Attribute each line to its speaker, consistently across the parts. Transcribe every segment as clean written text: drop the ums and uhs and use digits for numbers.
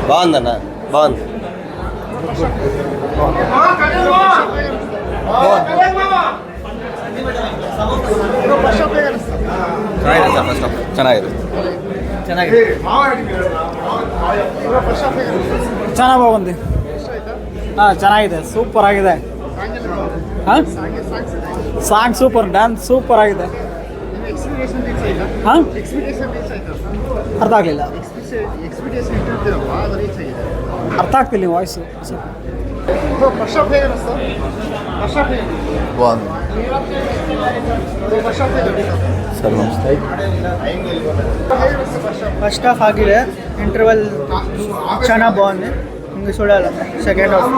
Speaker 1: బాగుందన్న బాగుంది. ಚೆನ್ನಾಗಿದೆ ಚೆನ್ನಾಗಿದೆ
Speaker 2: ಚೆನ್ನಾಗಿ ಬಾಗುಂది ಚೆನ್ನಾಗಿದೆ ಸೂಪರ್ ಆಗಿದೆ ಸಾಂಗ್ ಸೂಪರ್ ಡ್ಯಾನ್ಸ್ ಸೂಪರ್ ಆಗಿದೆ ಅರ್ಥ ಆಗಲಿಲ್ಲ ಅರ್ಥ ಆಗ್ತಿಲ್ಲ ನೀವು ವಾಯ್ಸು ಫಸ್ಟ್ ಹಾಫ್ ಆಗಿದೆ ಇಂಟರ್ವಲ್ ಚೆನ್ನಾಗಿ ಬಾగుంది ఇంక చూడాలి సెకండ్ హాఫ్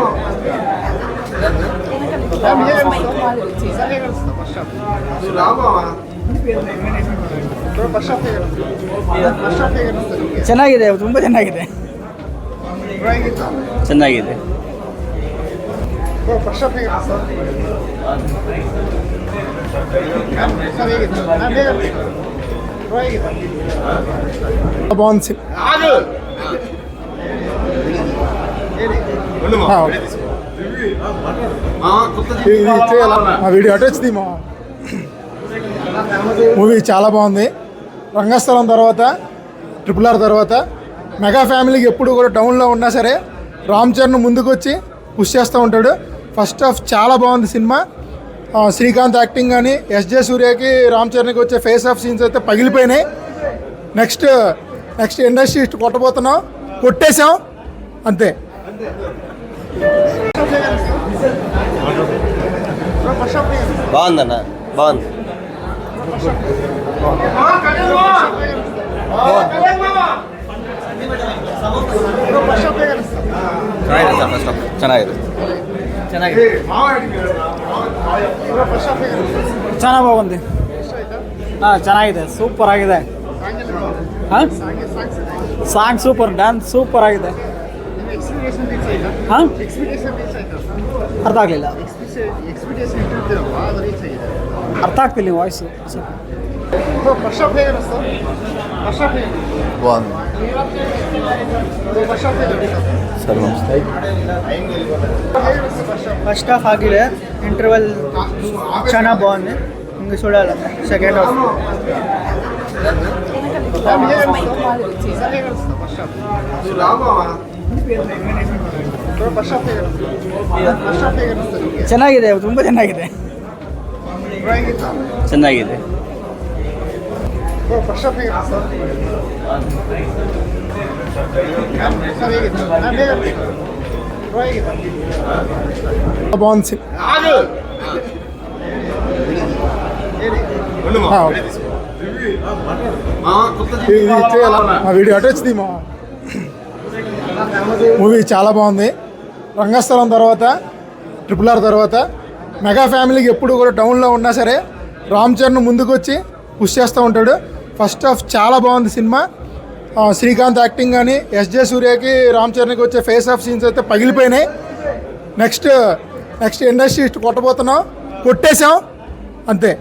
Speaker 2: ಚೆನ್ನಾಗಿದೆ ತುಂಬ ಚೆನ್ನಾಗಿದೆ
Speaker 1: ಚೆನ್ನಾಗಿದೆ
Speaker 2: బాగుంది వీడియో అటు వచ్చింది మా మూవీ చాలా బాగుంది. రంగస్థలం తర్వాత RRR తర్వాత మెగా ఫ్యామిలీకి ఎప్పుడు కూడా డౌన్లో ఉన్నా సరే రామ్ చరణ్ ముందుకు వచ్చి పుష్ చేస్తూ ఉంటాడు. ఫస్ట్ హాఫ్ చాలా బాగుంది సినిమా. శ్రీకాంత్ యాక్టింగ్ కానీ SJ సూర్యకి రామ్ చరణ్కి వచ్చే ఫేస్ ఆఫ్ సీన్స్ అయితే పగిలిపోయినాయి. నెక్స్ట్ ఇండస్ట్రీ కొట్టబోతున్నాం, కొట్టేశాం అంతే.
Speaker 1: బాగుందన్న బాగుంది. ಚೆನ್ನಾಗಿದೆ ಚೆನ್ನಾಗಿದೆ
Speaker 2: ಚೆನ್ನಾಗಿ ಬಾಗುంది ಚೆನ್ನಾಗಿದೆ ಸೂಪರ್ ಆಗಿದೆ ಸಾಂಗ್ ಸೂಪರ್ ಡ್ಯಾನ್ಸ್ ಸೂಪರ್ ಆಗಿದೆ ಅರ್ಥ ಆಗಲಿಲ್ಲ ಅರ್ಥ ಆಗ್ತಿಲ್ಲ ನೀವು ವಾಯ್ಸು ఫస్ట్ హాఫ్ ఆಗಿದೆ ఇంటర్వల్ ಚೆನ್ನಾಗಿ బాగుంది ఇంక చూడాలి సెకండ్ హాఫ్ ಚೆನ್ನಾಗಿದೆ ತುಂಬ ಚೆನ್ನಾಗಿದೆ
Speaker 1: ಚೆನ್ನಾಗಿದೆ
Speaker 2: బాగుంది. వీడియో అటు వచ్చింది మా మూవీ చాలా బాగుంది. రంగస్థలం తర్వాత RRR తర్వాత మెగా ఫ్యామిలీకి ఎప్పుడు కూడా డౌన్లో ఉన్నా సరే రామ్ చరణ్ ముందుకు వచ్చి పుష్ చేస్తూ ఉంటాడు. ఫస్ట్ హాఫ్ చాలా బాగుంది సినిమా. శ్రీకాంత్ యాక్టింగ్ కానీ SJ సూర్యకి రామ్ చరణ్కి వచ్చే ఫేస్ ఆఫ్ సీన్స్ అయితే పగిలిపోయినాయి. నెక్స్ట్ ఇండస్ట్రీ కొట్టబోతున్నాం, కొట్టేశాం అంతే.